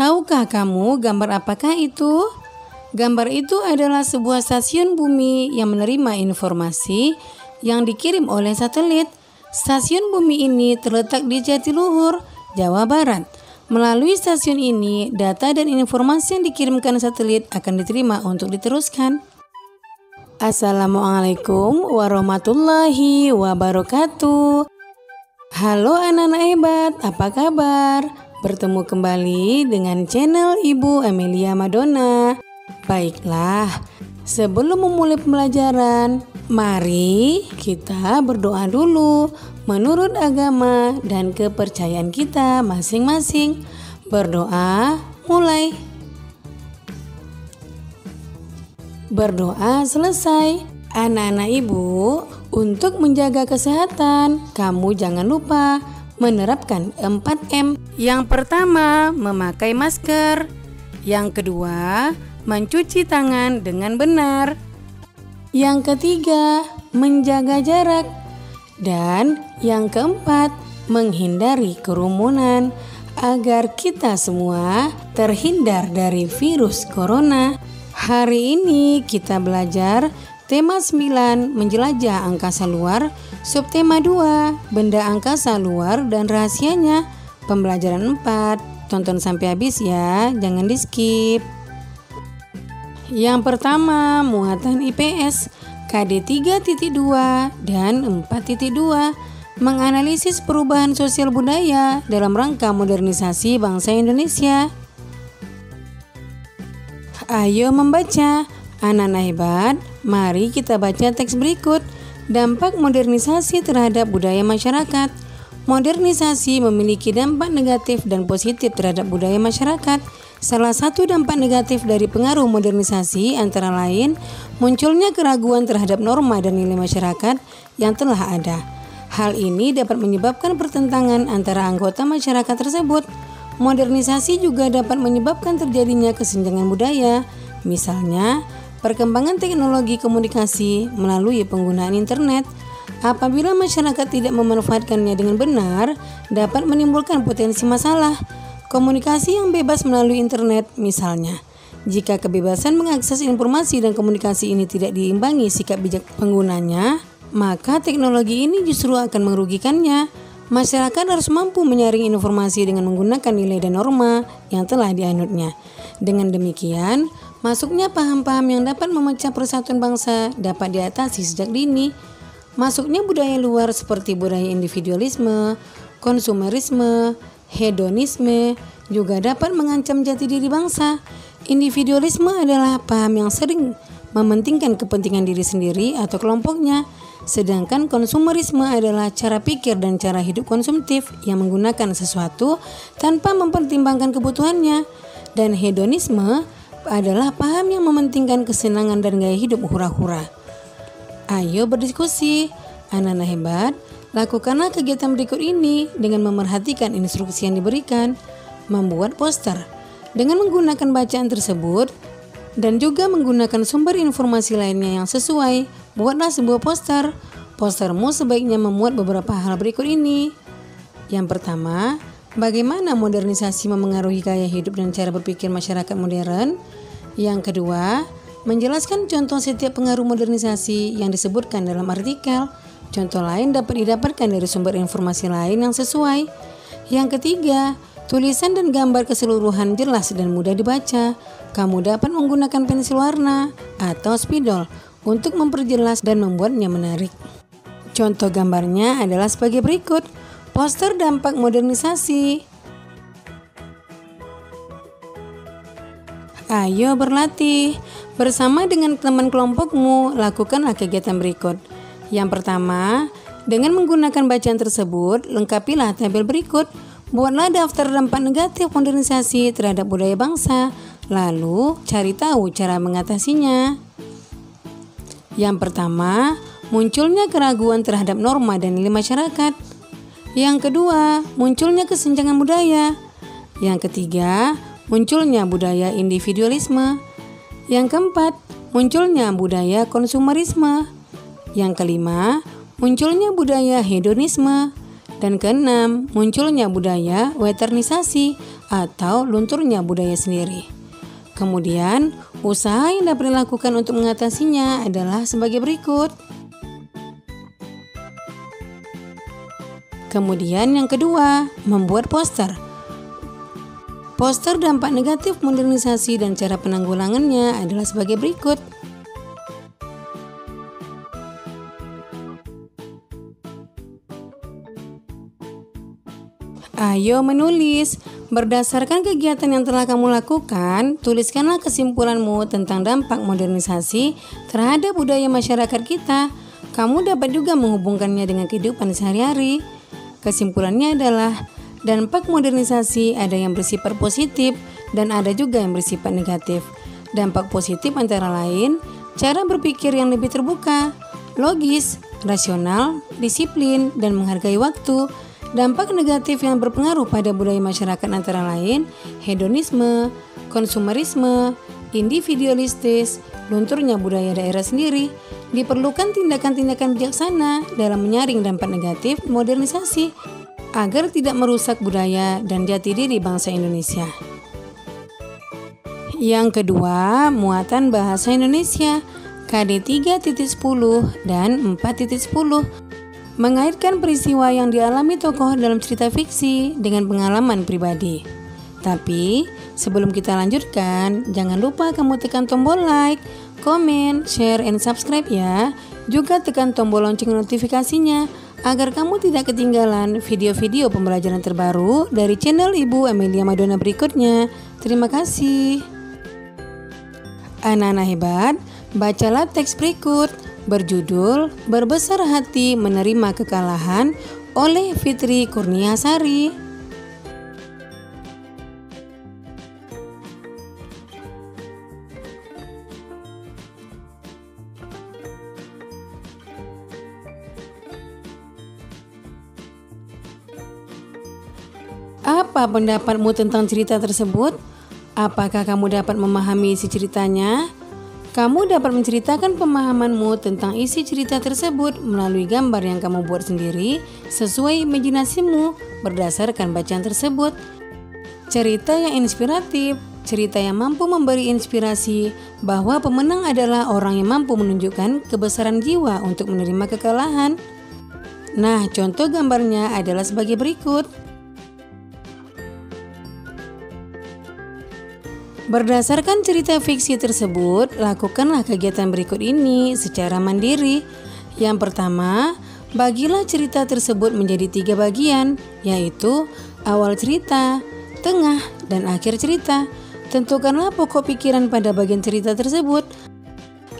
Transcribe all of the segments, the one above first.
Tahukah kamu gambar apakah itu? Gambar itu adalah sebuah stasiun bumi yang menerima informasi yang dikirim oleh satelit. Stasiun bumi ini terletak di Jatiluhur, Jawa Barat. Melalui stasiun ini, data dan informasi yang dikirimkan satelit akan diterima untuk diteruskan. Assalamualaikum warahmatullahi wabarakatuh. Halo anak-anak hebat, apa kabar? Bertemu kembali dengan channel Ibu Amelia Madonna. Baiklah, sebelum memulai pembelajaran, mari kita berdoa dulu menurut agama dan kepercayaan kita masing-masing. Berdoa, mulai. Berdoa selesai. Anak-anak ibu, untuk menjaga kesehatan, kamu jangan lupa menerapkan 4M. Yang pertama, memakai masker. Yang kedua, mencuci tangan dengan benar. Yang ketiga, menjaga jarak. Dan yang keempat, menghindari kerumunan agar kita semua terhindar dari virus corona. Hari ini kita belajar tema 9, menjelajah angkasa luar, subtema 2, benda angkasa luar dan rahasianya. Pembelajaran 4, tonton sampai habis ya, jangan di skip. Yang pertama, muatan IPS, KD 3.2 dan 4.2, menganalisis perubahan sosial budaya dalam rangka modernisasi bangsa Indonesia. Ayo membaca. Anak-anak hebat, mari kita baca teks berikut. Dampak modernisasi terhadap budaya masyarakat. Modernisasi memiliki dampak negatif dan positif terhadap budaya masyarakat. Salah satu dampak negatif dari pengaruh modernisasi antara lain munculnya keraguan terhadap norma dan nilai masyarakat yang telah ada. Hal ini dapat menyebabkan pertentangan antara anggota masyarakat tersebut. Modernisasi juga dapat menyebabkan terjadinya kesenjangan budaya. Misalnya, perkembangan teknologi komunikasi melalui penggunaan internet. Apabila masyarakat tidak memanfaatkannya dengan benar, dapat menimbulkan potensi masalah. Komunikasi yang bebas melalui internet misalnya. Jika kebebasan mengakses informasi dan komunikasi ini tidak diimbangi sikap bijak penggunanya, maka teknologi ini justru akan merugikannya. Masyarakat harus mampu menyaring informasi dengan menggunakan nilai dan norma yang telah dianutnya. Dengan demikian, masuknya paham-paham yang dapat memecah persatuan bangsa dapat diatasi sejak dini. Masuknya budaya luar seperti budaya individualisme, konsumerisme, hedonisme juga dapat mengancam jati diri bangsa. Individualisme adalah paham yang sering mementingkan kepentingan diri sendiri atau kelompoknya. Sedangkan konsumerisme adalah cara pikir dan cara hidup konsumtif yang menggunakan sesuatu tanpa mempertimbangkan kebutuhannya. Dan hedonisme adalah paham yang mementingkan kesenangan dan gaya hidup hura-hura. Ayo berdiskusi, anak-anak hebat. Lakukanlah kegiatan berikut ini dengan memerhatikan instruksi yang diberikan. Membuat poster dengan menggunakan bacaan tersebut dan juga menggunakan sumber informasi lainnya yang sesuai. Buatlah sebuah poster. Postermu sebaiknya memuat beberapa hal berikut ini. Yang pertama, bagaimana modernisasi memengaruhi gaya hidup dan cara berpikir masyarakat modern. Yang kedua, menjelaskan contoh setiap pengaruh modernisasi yang disebutkan dalam artikel. Contoh lain dapat didapatkan dari sumber informasi lain yang sesuai. Yang ketiga, tulisan dan gambar keseluruhan jelas dan mudah dibaca. Kamu dapat menggunakan pensil warna atau spidol untuk memperjelas dan membuatnya menarik. Contoh gambarnya adalah sebagai berikut. Poster dampak modernisasi. Ayo berlatih. Bersama dengan teman kelompokmu, lakukanlah kegiatan berikut. Yang pertama, dengan menggunakan bacaan tersebut, lengkapilah tabel berikut. Buatlah daftar dampak negatif modernisasi terhadap budaya bangsa. Lalu, cari tahu cara mengatasinya. Yang pertama, munculnya keraguan terhadap norma dan nilai masyarakat. Yang kedua, munculnya kesenjangan budaya. Yang ketiga, munculnya budaya individualisme. Yang keempat, munculnya budaya konsumerisme. Yang kelima, munculnya budaya hedonisme. Dan keenam, munculnya budaya westernisasi atau lunturnya budaya sendiri. Kemudian, usaha yang dapat dilakukan untuk mengatasinya adalah sebagai berikut. Kemudian yang kedua, membuat poster. Poster dampak negatif modernisasi dan cara penanggulangannya adalah sebagai berikut. Ayo menulis. Berdasarkan kegiatan yang telah kamu lakukan, tuliskanlah kesimpulanmu tentang dampak modernisasi terhadap budaya masyarakat kita. Kamu dapat juga menghubungkannya dengan kehidupan sehari-hari. Kesimpulannya adalah dampak modernisasi ada yang bersifat positif dan ada juga yang bersifat negatif. Dampak positif antara lain cara berpikir yang lebih terbuka, logis, rasional, disiplin, dan menghargai waktu. Dampak negatif yang berpengaruh pada budaya masyarakat antara lain hedonisme, konsumerisme, individualistis, lunturnya budaya daerah sendiri. Diperlukan tindakan-tindakan bijaksana dalam menyaring dampak negatif modernisasi agar tidak merusak budaya dan jati diri bangsa Indonesia. Yang kedua, muatan bahasa Indonesia KD 3.10 dan 4.10. Mengaitkan peristiwa yang dialami tokoh dalam cerita fiksi dengan pengalaman pribadi. Tapi, sebelum kita lanjutkan, jangan lupa kamu tekan tombol like, komen, share, and subscribe ya. Juga tekan tombol lonceng notifikasinya agar kamu tidak ketinggalan video-video pembelajaran terbaru dari channel Ibu Amelia Madonna berikutnya. Terima kasih. Anak-anak hebat, bacalah teks berikut berjudul Berbesar Hati Menerima Kekalahan oleh Fitri Kurniasari. Apa pendapatmu tentang cerita tersebut? Apakah kamu dapat memahami isi ceritanya? Kamu dapat menceritakan pemahamanmu tentang isi cerita tersebut melalui gambar yang kamu buat sendiri sesuai imajinasimu berdasarkan bacaan tersebut. Cerita yang inspiratif, cerita yang mampu memberi inspirasi bahwa pemenang adalah orang yang mampu menunjukkan kebesaran jiwa untuk menerima kekalahan. Nah, contoh gambarnya adalah sebagai berikut. Berdasarkan cerita fiksi tersebut, lakukanlah kegiatan berikut ini secara mandiri. Yang pertama, bagilah cerita tersebut menjadi 3 bagian, yaitu awal cerita, tengah, dan akhir cerita. Tentukanlah pokok pikiran pada bagian cerita tersebut.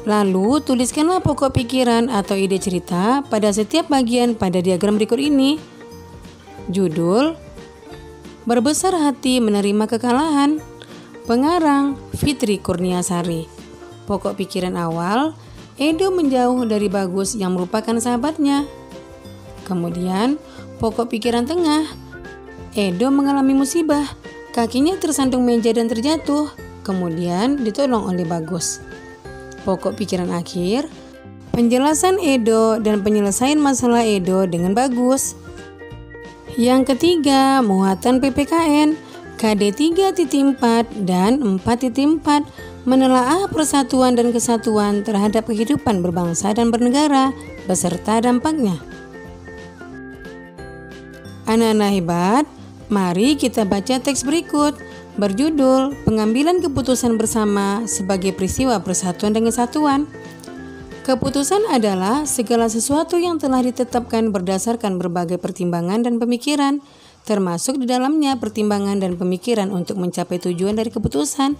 Lalu, tuliskanlah pokok pikiran atau ide cerita pada setiap bagian pada diagram berikut ini. Judul: Berbesar Hati Menerima Kekalahan. Pengarang Fitri Kurniasari. Pokok pikiran awal, Edo menjauh dari Bagus yang merupakan sahabatnya. Kemudian, pokok pikiran tengah, Edo mengalami musibah, kakinya tersandung meja dan terjatuh, kemudian ditolong oleh Bagus. Pokok pikiran akhir, penjelasan Edo dan penyelesaian masalah Edo dengan Bagus. Yang ketiga, muatan PPKN KD 3.4 dan 4.4 menelaah persatuan dan kesatuan terhadap kehidupan berbangsa dan bernegara beserta dampaknya. Anak-anak hebat, mari kita baca teks berikut berjudul Pengambilan Keputusan Bersama sebagai Peristiwa Persatuan dan Kesatuan. Keputusan adalah segala sesuatu yang telah ditetapkan berdasarkan berbagai pertimbangan dan pemikiran, termasuk di dalamnya pertimbangan dan pemikiran untuk mencapai tujuan dari keputusan.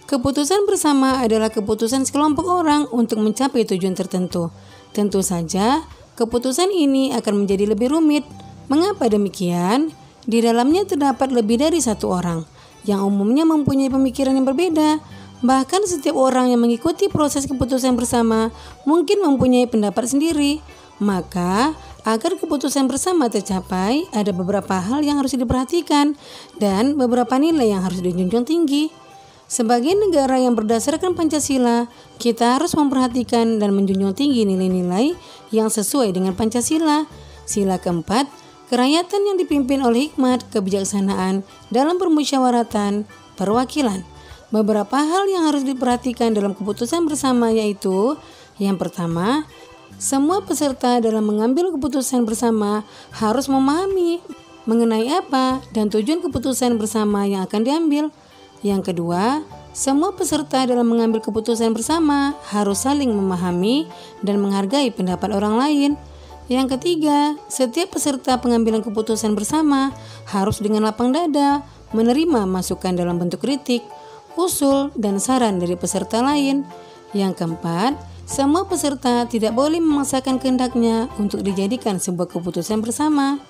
Keputusan bersama adalah keputusan sekelompok orang untuk mencapai tujuan tertentu. Tentu saja, keputusan ini akan menjadi lebih rumit. Mengapa demikian? Di dalamnya terdapat lebih dari satu orang, yang umumnya mempunyai pemikiran yang berbeda. Bahkan setiap orang yang mengikuti proses keputusan bersama mungkin mempunyai pendapat sendiri. Maka, agar keputusan bersama tercapai, ada beberapa hal yang harus diperhatikan dan beberapa nilai yang harus dijunjung tinggi. Sebagai negara yang berdasarkan Pancasila, kita harus memperhatikan dan menjunjung tinggi nilai-nilai yang sesuai dengan Pancasila. Sila keempat, kerakyatan yang dipimpin oleh hikmat kebijaksanaan dalam permusyawaratan perwakilan. Beberapa hal yang harus diperhatikan dalam keputusan bersama yaitu, yang pertama, semua peserta dalam mengambil keputusan bersama harus memahami mengenai apa dan tujuan keputusan bersama yang akan diambil. Yang kedua, semua peserta dalam mengambil keputusan bersama harus saling memahami dan menghargai pendapat orang lain. Yang ketiga, setiap peserta pengambilan keputusan bersama harus dengan lapang dada menerima masukan dalam bentuk kritik, usul, dan saran dari peserta lain. Yang keempat, semua peserta tidak boleh memaksakan kehendaknya untuk dijadikan sebuah keputusan bersama.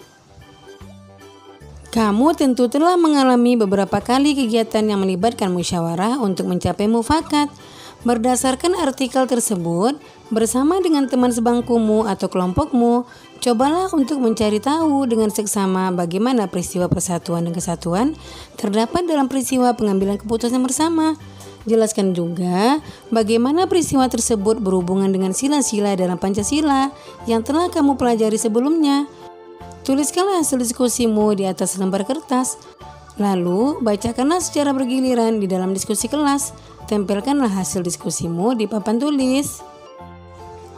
Kamu tentu telah mengalami beberapa kali kegiatan yang melibatkan musyawarah untuk mencapai mufakat. Berdasarkan artikel tersebut, bersama dengan teman sebangkumu atau kelompokmu, cobalah untuk mencari tahu dengan seksama bagaimana peristiwa persatuan dan kesatuan terdapat dalam peristiwa pengambilan keputusan bersama. Jelaskan juga bagaimana peristiwa tersebut berhubungan dengan sila-sila dalam Pancasila yang telah kamu pelajari sebelumnya. Tuliskanlah hasil diskusimu di atas lembar kertas, lalu bacakanlah secara bergiliran di dalam diskusi kelas. Tempelkanlah hasil diskusimu di papan tulis.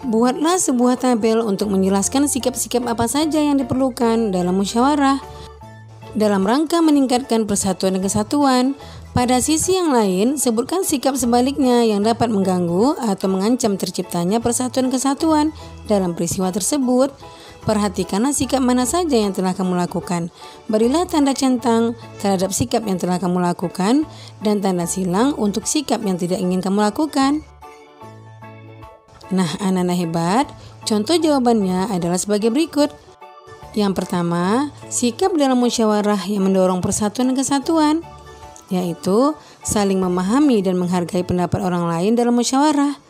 Buatlah sebuah tabel untuk menjelaskan sikap-sikap apa saja yang diperlukan dalam musyawarah dalam rangka meningkatkan persatuan dan kesatuan. Pada sisi yang lain, sebutkan sikap sebaliknya yang dapat mengganggu atau mengancam terciptanya persatuan dan kesatuan dalam peristiwa tersebut. Perhatikanlah sikap mana saja yang telah kamu lakukan. Berilah tanda centang terhadap sikap yang telah kamu lakukan dan tanda silang untuk sikap yang tidak ingin kamu lakukan. Nah, anak-anak hebat, contoh jawabannya adalah sebagai berikut. Yang pertama, sikap dalam musyawarah yang mendorong persatuan dan kesatuan, yaitu saling memahami dan menghargai pendapat orang lain dalam musyawarah.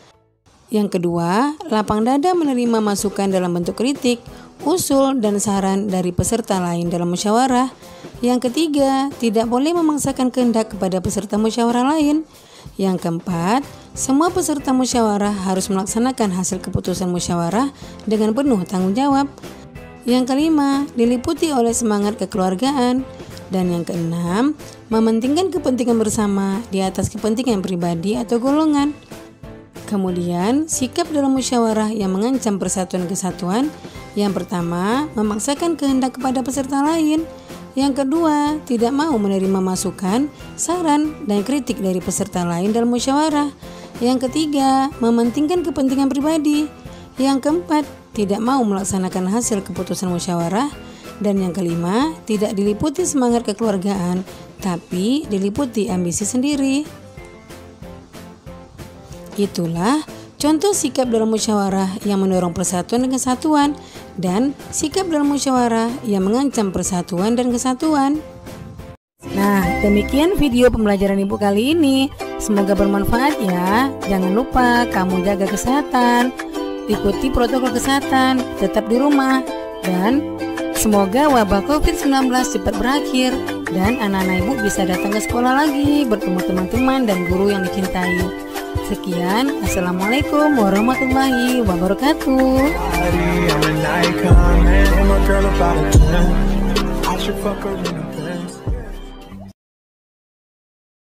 Yang kedua, lapang dada menerima masukan dalam bentuk kritik, usul, dan saran dari peserta lain dalam musyawarah. Yang ketiga, tidak boleh memaksakan kehendak kepada peserta musyawarah lain. Yang keempat, semua peserta musyawarah harus melaksanakan hasil keputusan musyawarah dengan penuh tanggung jawab. Yang kelima, diliputi oleh semangat kekeluargaan. Dan yang keenam, mementingkan kepentingan bersama di atas kepentingan pribadi atau golongan. Kemudian, sikap dalam musyawarah yang mengancam persatuan kesatuan. Yang pertama, memaksakan kehendak kepada peserta lain. Yang kedua, tidak mau menerima masukan, saran, dan kritik dari peserta lain dalam musyawarah. Yang ketiga, mementingkan kepentingan pribadi. Yang keempat, tidak mau melaksanakan hasil keputusan musyawarah. Dan yang kelima, tidak diliputi semangat kekeluargaan, tapi diliputi ambisi sendiri. Itulah contoh sikap dalam musyawarah yang mendorong persatuan dan kesatuan, dan sikap dalam musyawarah yang mengancam persatuan dan kesatuan. Nah, demikian video pembelajaran Ibu kali ini. Semoga bermanfaat ya. Jangan lupa kamu jaga kesehatan, ikuti protokol kesehatan, tetap di rumah, dan semoga wabah COVID-19 cepat berakhir dan anak-anak Ibu bisa datang ke sekolah lagi bertemu teman-teman dan guru yang dicintai. Sekian, Assalamualaikum warahmatullahi wabarakatuh.